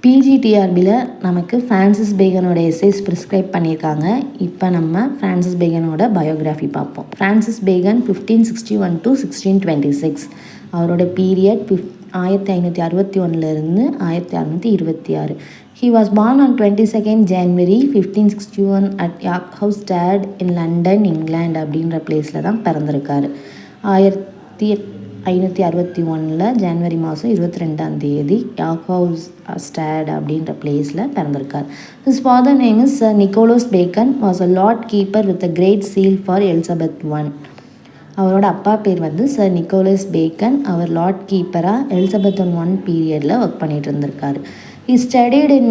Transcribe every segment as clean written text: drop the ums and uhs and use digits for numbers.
பிஜிடிஆர்பியில் நமக்கு Francis பேகனோட essays prescribe பண்ணியிருக்காங்க. இப்போ நம்ம ஃப்ரான்சிஸ் பேகனோட பயோகிராஃபி பார்ப்போம். Francis Bacon 1561 to 1626. அவரோட period 1561 1626. He was born on 22nd January 1561 at York House Stad in London, England அப்படின்ற பிளேஸில் தான் பிறந்திருக்காரு. 1561 ஜனவரி மாதம் 22 யார்க் ஹவுஸ் ஸ்டாட் அப்படின்ற பிளேஸில் பிறந்திருக்கார். His father name is Sir Nicholas Bacon, was a Lord Keeper with a great seal for Elizabeth I. அவரோட அப்பா பேர் சர் நிக்கோலஸ் பேக்கன். அவர் லார்ட் கீப்பராக எலிசபெத் I பீரியடில் ஒர்க் பண்ணிட்டு இருந்திருக்காரு. He studied in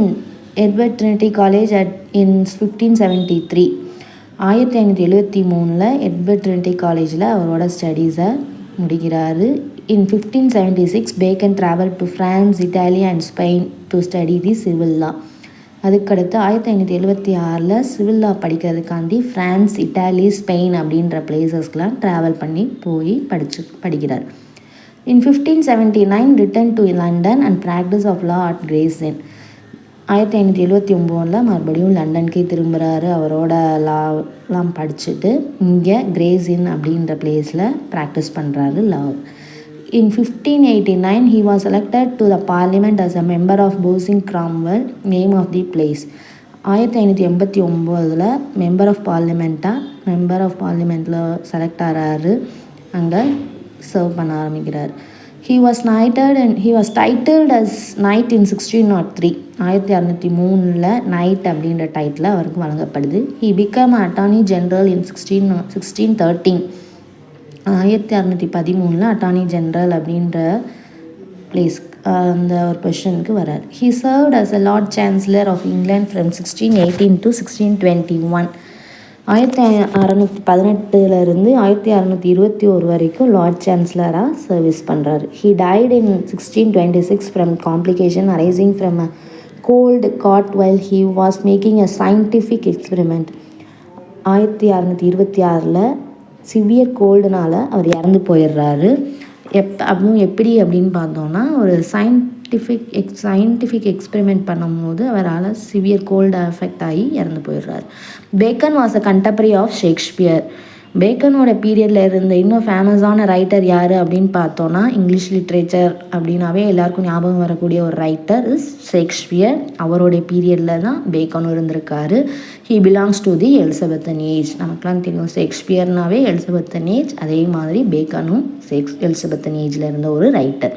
Edward Trinity College in 1573. 1573 Edward Trinity காலேஜில் அவரோட ஸ்டடீஸை முடிக்கிறாரு. In 1576 Bacon travel to France, Italy and Spain to study the civil law. அதுக்கடுத்து 1576 சிவில் லா படிக்கிறதுக்காண்டி ஃப்ரான்ஸ், இட்டாலி, ஸ்பெயின் அப்படின்ற பிளேசஸ்க்கெலாம் ட்ராவல் பண்ணி போய் படிக்கிறார். In 1579 return to London and practice of law at Gray's Inn. 1579 மறுபடியும் லண்டனுக்கே திரும்புகிறாரு. அவரோட லாலாம் படிச்சுட்டு இங்கே கிரேஸ் இன் அப்படின்ற பிளேஸில் ப்ராக்டிஸ் பண்ணுறாரு லா. In 1589 he was elected to the parliament as a member of Bosing Cromwell, name of the place. 1589 member of பார்லிமெண்ட்டில் select ஆகிறாரு. அங்கே சர்வ் பண்ண ஆரம்பிக்கிறார். He was titled as knight in 1603. 1603 night அப்படின்ற டைட்டில் அவருக்கு வழங்கப்படுது. He became attorney general in 1613. 1613 attorney general அப்படின்ற place அந்த ஒரு பொசிஷனுக்கு வரார். He served as a Lord Chancellor of England from 1618 to 1621. 1618 1621 வரைக்கும் லார்ட் சான்சலராக சர்வீஸ் பண்ணுறாரு. He died in 1626 from complication arising from a cold caught while he was making a scientific experiment. 1626 severe கோல்டுனால் அவர் இறந்து போயிடுறாரு. எப்படி அப்படின்னு பார்த்தோன்னா ஒரு சயின்டிஃபிக் எக்ஸ்பெரிமெண்ட் பண்ணும்போது அவரால் சிவியர் கோல்டு அஃபெக்ட் ஆகி இறந்து போயிடுறாரு. Bacon was a contemporary of Shakespeare. பேக்கனோட பீரியடில் இருந்த இன்னும் ஃபேமஸான ரைட்டர் யார் அப்படின்னு பார்த்தோன்னா இங்கிலீஷ் லிட்ரேச்சர் அப்படின்னாவே எல்லாருக்கும் ஞாபகம் வரக்கூடிய ஒரு ரைட்டர் இஸ் ஷேக்ஸ்பியர். அவருடைய பீரியடில் தான் பேக்கனும் இருந்திருக்காரு. He belongs to the Elizabethan age. நமக்குலாம் தெரியும் ஷேக்ஸ்பியர்னாவே எலிசபெத்தன் ஏஜ், அதே மாதிரி பேக்கனும் எலிசபெத்தன் ஏஜில் இருந்த ஒரு writer.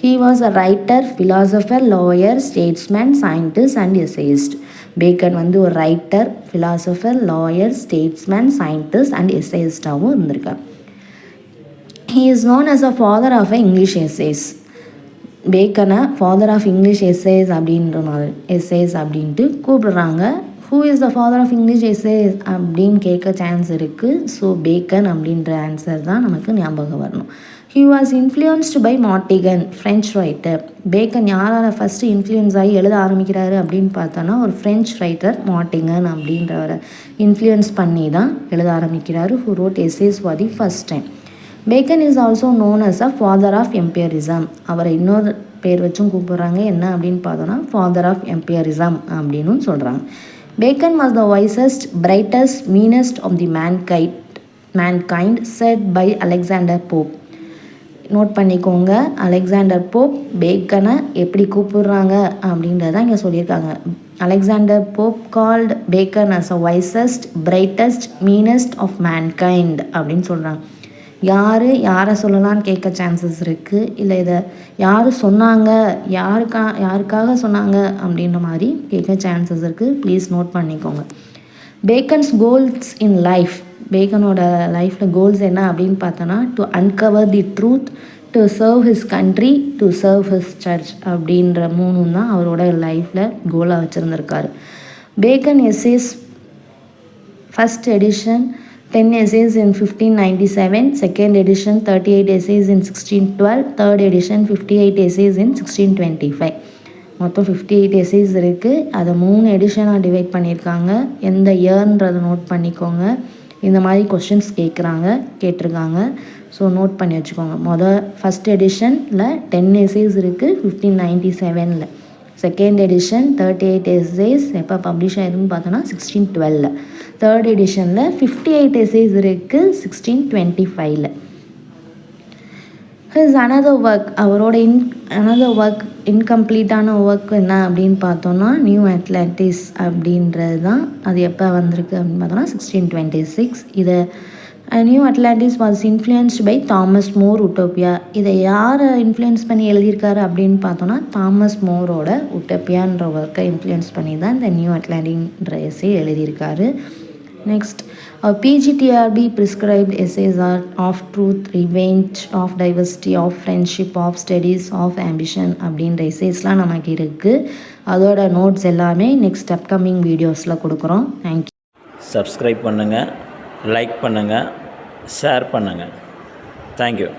He was a writer, philosopher, lawyer, statesman, scientist and essayist. Bacon ஒரு writer, philosopher, lawyer, statesman, scientist and எஸ்ஏயிஸ்டாகவும் இருந்திருக்கார். He is known as a father of English essays. பேக்கனை ஃபாதர் ஆஃப் இங்கிலீஷ் எஸ்ஏஸ் அப்படின்ட்டு கூப்பிடுறாங்க. Who is the father of English essays அப்படின்னு கேட்க chance இருக்குது. So bacon அப்படின்ற ஆன்சர் தான் நமக்கு ஞாபகம் வரணும். He was influenced by Montaigne, French writer. Bacon யாரால் ஃபஸ்ட்டு இன்ஃப்ளூயன்ஸ் ஆகி எழுத ஆரம்பிக்கிறாரு அப்படின்னு பார்த்தோன்னா ஒரு ஃப்ரெஞ்ச் ரைட்டர் Montaigne அப்படின்றவரை இன்ஃப்ளூயன்ஸ் பண்ணி தான் எழுத ஆரம்பிக்கிறாரு. who wrote essays for the first time. Bacon is also known as a father of empiricism. அவரை இன்னொரு பேர் வச்சும் கூப்பிட்றாங்க. என்ன அப்படின்னு பார்த்தோன்னா ஃபாதர் ஆஃப் எம்பியரிசம் அப்படின்னு சொல்கிறாங்க. Bacon was the wisest, brightest, meanest of the mankind said by Alexander Pope. Note பண்ணிக்கோங்க, அலெக்சாண்டர் போப் பேக்கனை எப்படி கூப்பிடுறாங்க அப்படின்றத இங்கே சொல்லியிருக்காங்க. Alexander Pope called Bacon as a wisest, brightest, meanest of mankind அப்படின்னு சொல்கிறாங்க. யாரை சொல்லலான்னு கேட்க சான்சஸ் இருக்குது. இல்லை இதை யார் சொன்னாங்க, யாருக்காக சொன்னாங்க அப்படின்ற மாதிரி கேட்க சான்சஸ் இருக்குது. ப்ளீஸ் நோட் பண்ணிக்கோங்க. Bacon's goals in life. பேக்கனோட லைஃப்பில் கோல்ஸ் என்ன அப்படின்னு பார்த்தோன்னா to uncover the truth, to serve his country, to serve his church அப்படின்ற மூணும் தான் அவரோட லைஃப்பில் கோலாக வச்சுருந்துருக்காரு. Bacon essays first edition 10 essays in 1597, second edition 38 essays in 1612, third edition 58 essays in 1625. மொத்தம் 58 essays இருக்குது. அதை 3 எடிஷனாக டிவைட் பண்ணியிருக்காங்க. எந்த இயர்ன்றதை நோட் பண்ணிக்கோங்க. இந்த மாதிரி கொஸ்டின்ஸ் கேட்டிருக்காங்க. ஸோ நோட் பண்ணி வச்சுக்கோங்க. ஃபஸ்ட் எடிஷனில் 10 essays இருக்குது 1597. செகண்ட் எடிஷன் 38 essays எப்போ பப்ளிஷ் ஆயிருக்குன்னு பார்த்தோன்னா 1612. தேர்ட் எடிஷனில் 58 essays இருக்குது 1625. ஹிஸ் அனதர் ஒர்க், அவரோட அனதர் ஒர்க் இன்கம்ப்ளீட்டான ஒர்க் என்ன அப்படின்னு பார்த்தோன்னா நியூ அட்லாண்டிஸ் அப்படின்றது தான். அது எப்போ வந்திருக்கு அப்படின்னு பார்த்தோன்னா 1626. இதை New Atlantis was influenced by Thomas More Utopia. இதை யாரை இன்ஃப்ளூயன்ஸ் பண்ணி எழுதியிருக்காரு அப்படின்னு பார்த்தோன்னா தாமஸ் மோரோட உட்டோப்பியான்ற ஒர்க்கை இன்ஃப்ளூயன்ஸ் பண்ணி தான் இந்த நியூ அட்லாண்டிக்ன்ற எஸ்ஸே எழுதியிருக்காரு. Next, PGTRB prescribed essays are of truth, revenge, of diversity, of friendship, of studies, of ambition அப்படின்ற எஸ்ஸேஸ்லாம் நமக்கு இருக்குது. அதோட நோட்ஸ் எல்லாமே நெக்ஸ்ட் அப்கமிங் வீடியோஸில் கொடுக்குறோம். தேங்க்யூ. சப்ஸ்கிரைப் பண்ணுங்கள், லைக் பண்ணுங்கள், ஷேர் பண்ணுங்கள். தேங்க்யூ.